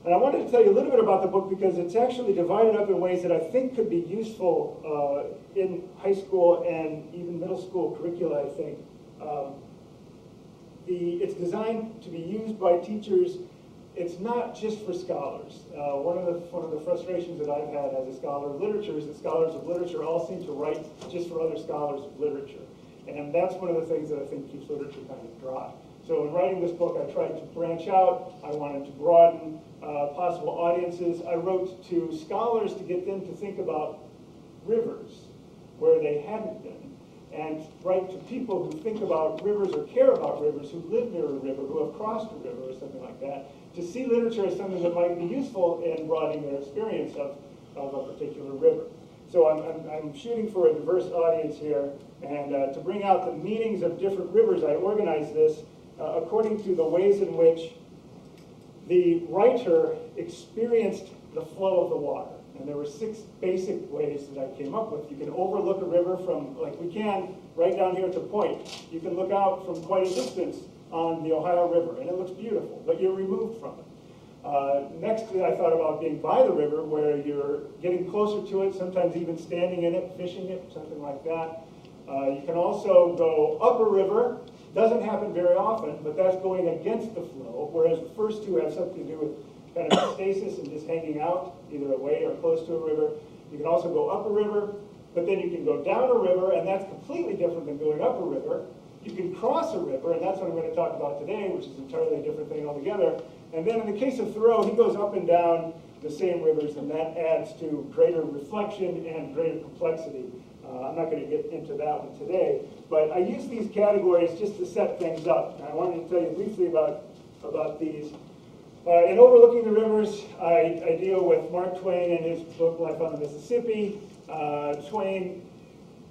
And I wanted to tell you a little bit about the book because it's actually divided up in ways that I think could be useful in high school and even middle school curricula, I think. It's designed to be used by teachers. It's not just for scholars. One of the frustrations that I've had as a scholar of literature is that scholars of literature all seem to write just for other scholars of literature. And that's one of the things that I think keeps literature kind of dry. So in writing this book, I tried to branch out. I wanted to broaden possible audiences. I wrote to scholars to get them to think about rivers where they hadn't been, and write to people who think about rivers or care about rivers, who live near a river, who have crossed a river or something like that, to see literature as something that might be useful in broadening their experience of a particular river. So I'm shooting for a diverse audience here, and to bring out the meanings of different rivers, I organized this according to the ways in which the writer experienced the flow of the water. And there were 6 basic ways that I came up with. You can overlook a river from, like we can, right down here at the point. You can look out from quite a distance on the Ohio River, and it looks beautiful, but you're removed from it. Next, I thought about being by the river, where you're getting closer to it, sometimes even standing in it, fishing it, something like that. You can also go up a river. Doesn't happen very often, but that's going against the flow, whereas the first 2 have something to do with kind of stasis and just hanging out, either away or close to a river. You can also go up a river, but then you can go down a river, and that's completely different than going up a river. You can cross a river, and that's what I'm going to talk about today, which is entirely a different thing altogether. And then in the case of Thoreau, he goes up and down the same rivers, and that adds to greater reflection and greater complexity. I'm not going to get into that one today, but I use these categories just to set things up. And I wanted to tell you briefly about these. In Overlooking the Rivers, I deal with Mark Twain and his book, Life on the Mississippi. Twain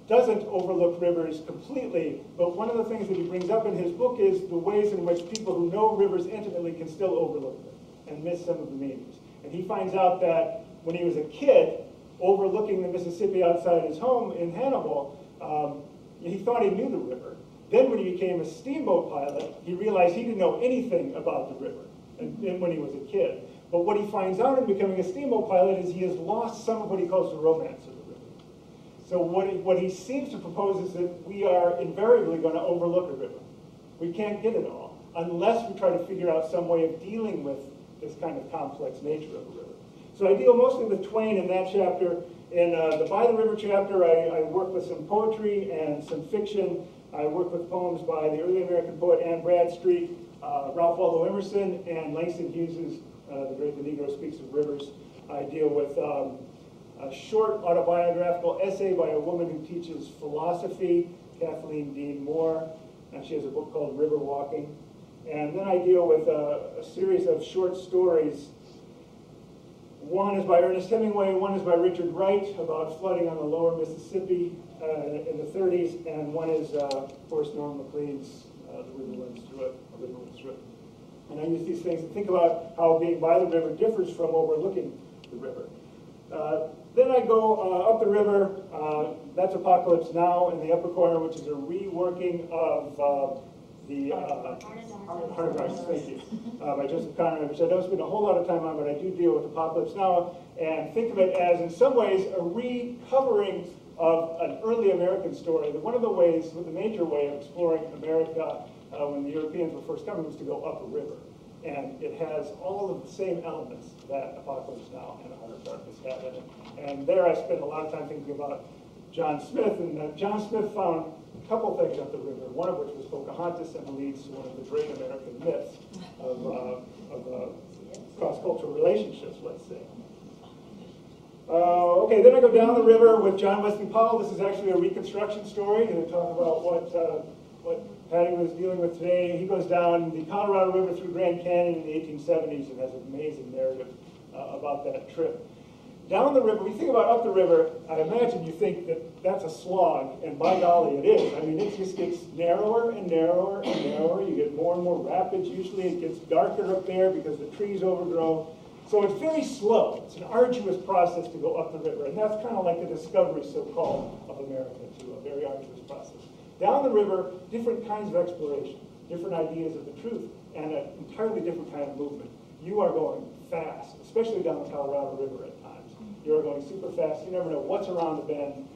doesn't overlook rivers completely, but one of the things that he brings up in his book is the ways in which people who know rivers intimately can still overlook them and miss some of the meanings. And he finds out that when he was a kid, overlooking the Mississippi outside his home in Hannibal, he thought he knew the river. Then when he became a steamboat pilot, he realized he didn't know anything about the river, and when he was a kid. But what he finds out in becoming a steamboat pilot is he has lost some of what he calls the romance of the river. So what he seems to propose is that we are invariably going to overlook a river. We can't get it all, unless we try to figure out some way of dealing with this kind of complex nature of a river. So I deal mostly with Twain in that chapter. In the By the River chapter, I work with some poetry and some fiction. I work with poems by the early American poet Anne Bradstreet, Ralph Waldo Emerson, and Langston Hughes' The Great The Negro Speaks of Rivers. I deal with a short autobiographical essay by a woman who teaches philosophy, Kathleen Dean Moore, and she has a book called River Walking. And then I deal with a series of short stories. One is by Ernest Hemingway, one is by Richard Wright about flooding on the lower Mississippi in the 30s, and one is, of course, Norman MacLean's The River Runs Through It, A River Runs Through It. And I use these things to think about how being by the river differs from overlooking the river. Then I go up the river. That's Apocalypse Now in the upper corner, which is a reworking of the Heart of Darkness, thank you, by Joseph Conrad, which I don't spend a whole lot of time on, but I do deal with Apocalypse Now, and think of it as, in some ways, a recovering of an early American story. One of the ways, the major way of exploring America when the Europeans were first coming was to go up a river. And it has all of the same elements that Apocalypse Now and Heart of Darkness have in it. And there I spent a lot of time thinking about John Smith, and John Smith found a couple things up the river, one of which was Pocahontas, and leads to one of the great American myths of cross-cultural relationships, let's say. Okay, then I go down the river with John Wesley Powell. This is actually a reconstruction story, and I talk about what Patty was dealing with today. He goes down the Colorado River through Grand Canyon in the 1870s and has an amazing narrative about that trip. Down the river, when you think about up the river, I imagine you think that that's a slog, and by golly, it is. I mean, it just gets narrower and narrower and narrower. You get more and more rapids. Usually it gets darker up there because the trees overgrow. So it's very slow. It's an arduous process to go up the river, and that's kind of like the discovery, so-called, of America, too, a very arduous process. Down the river, different kinds of exploration, different ideas of the truth, and an entirely different kind of movement. You are going fast, especially down the Colorado River at times. You're going super fast. You never know what's around the bend.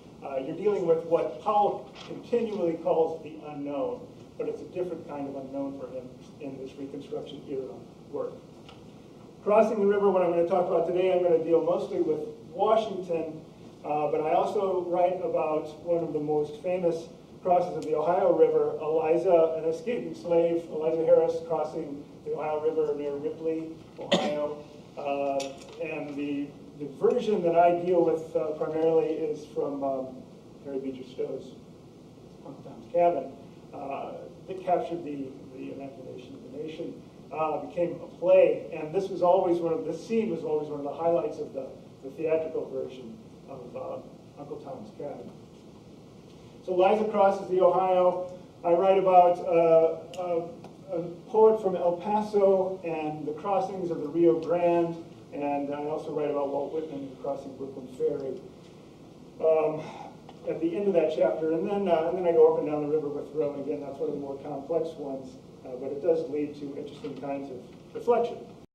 You're dealing with what Powell continually calls the unknown, but it's a different kind of unknown for him in this Reconstruction era work. Crossing the river, what I'm going to talk about today, I'm going to deal mostly with Washington, but I also write about one of the most famous crosses of the Ohio River, Eliza, an escaping slave, Eliza Harris, crossing the Ohio River near Ripley, Ohio. And the version that I deal with primarily is from Harry Beecher Stowe's Uncle Tom's Cabin. That captured the imagination of the nation. Became a play, and this was always this scene was always one of the highlights of the theatrical version of Uncle Tom's Cabin. So Eliza crosses the Ohio. I write about a poet from El Paso and the crossings of the Rio Grande, and I also write about Walt Whitman crossing Brooklyn Ferry at the end of that chapter. And then I go up and down the river with Thoreau, and again, that's one of the more complex ones, but it does lead to interesting kinds of reflection.